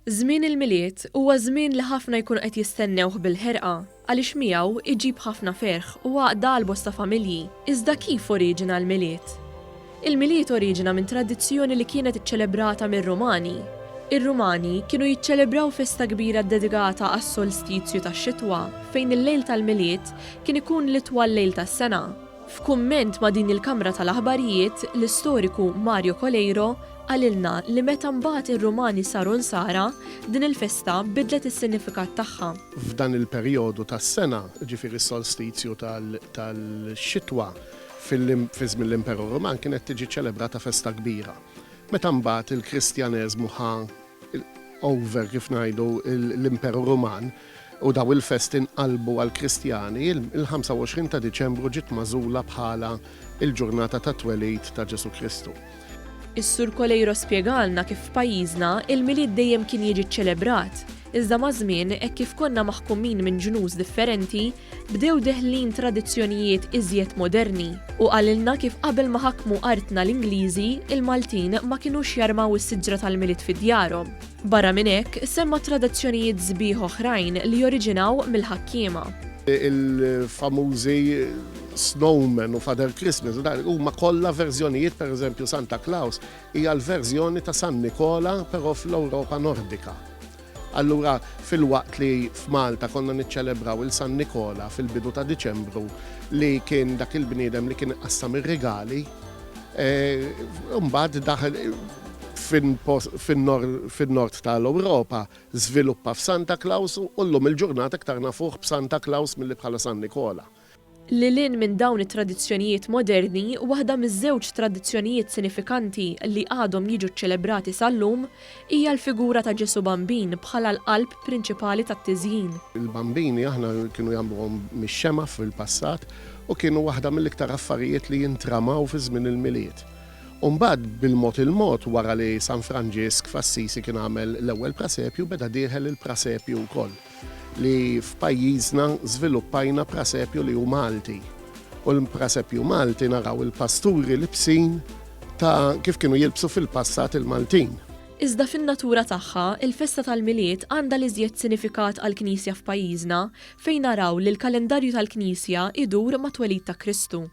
Żmien il-Milied huwa żmien li ħafna jkun qed jistennewh bil-ħerqa għaliex miegħu iġib ħafna ferħ u għaqda għal bosta familji. Iżda kif oriġina l-Milied? Il-Milied oriġina minn tradizzjoni li kienet iċċelebrata mir-Rumani. Ir-Rumani kienu jiċċelebraw festa kbira dedikata għas-solstizju tax-xitwa fejn il-lejl tal-Milied kien ikun l-itwal lejl tas-sena. F'kumment ma' din il-kamra tal-aħbarjiet, l-istoriku Mario Coleiro għalilna li meta mbagħad ir-Rumani saru nsara, din il-festa bidlet is-sinifikat tagħha. F'dan il-perjodu tas-sena, ġifieri s-solstizju tal-xitwa fiż-żmien l-imperu Ruman kienet tiġi ċelebrata festa kbira. Meta mbagħad il-Kristjaneżmu over kif ngħidu l-imperu Ruman u daw il-festi nqalbu għall-Kristjani, il-25 ta' Diċembru ġiet magħżula bħala il-ġurnata ta' twelid ta' Ġesù Kristu. Is-Sur Coleiro spjegalna kif f'pajjiżna il-Milied dejjem kien jiġi ċċelebrat, iżda ma' żmien hekk kif konna maħkumin minn ġnus differenti, bdew deħlin tradizzjonijiet iżjed moderni u qalilna kif qabel ma ħakmu artna l-Ingliżi, il-Maltin ma kinux jarmaw is-siġra tal-Milied fid-djarhom. Barra minn hekk semma tradizzjonijiet sbieħ oħrajn li joriġinaw mill-ħakkiema. Il-famużi Snowman u Father Christmas, huma kollha verżjonijiet, pereżempju Santa Claus hija l-verżjoni ta' San Nikola però fl-Ewropa Nordika. Allura fil-waqt li f'Malta konna niċċelebraw il-San Nikola fil-bidu ta' Diċembru li kien dak il-bniedem li kien qassam ir-regali, mbagħad daħel fin-nord tal-Ewropa żviluppa f'Santa Claus u llum il-ġurnata aktar nafuh b'Santa Claus milli bħala San Nikola. Lilin minn dawn it-tradizzjonijiet moderni, waħda miż-żewġ tradizzjonijiet sinifikanti li għadhom jiġu ċċelebrati sal-lum hija l-figura ta' Ġesu Bambin bħala l-qalb prinċipali tat-tiżjin. Il-bambini aħna kienu jagħmluhom mix-xema fil-passat u kienu waħda mill-iktar affarijiet li jintramaw fi żmien il-Milied. Mbagħad bil-mod wara li San Franġisk f'Assisi kien għamel l-ewwel prasepju beda dieħel il-prasepju wkoll li f'pajjiżna żviluppajna prasepju li hu Malti. U l-prasepju Malti naraw il-pasturi libsin ta' kif kienu jilbsu fil-passat il-Maltin. Iżda fin-natura tagħha, il-festa tal-Milied għandha l-iżjed sinifikat għall-Knisja f'pajjiżna fejn naraw li l-kalendarju tal-Knisja idur ma' twelid ta' Kristu.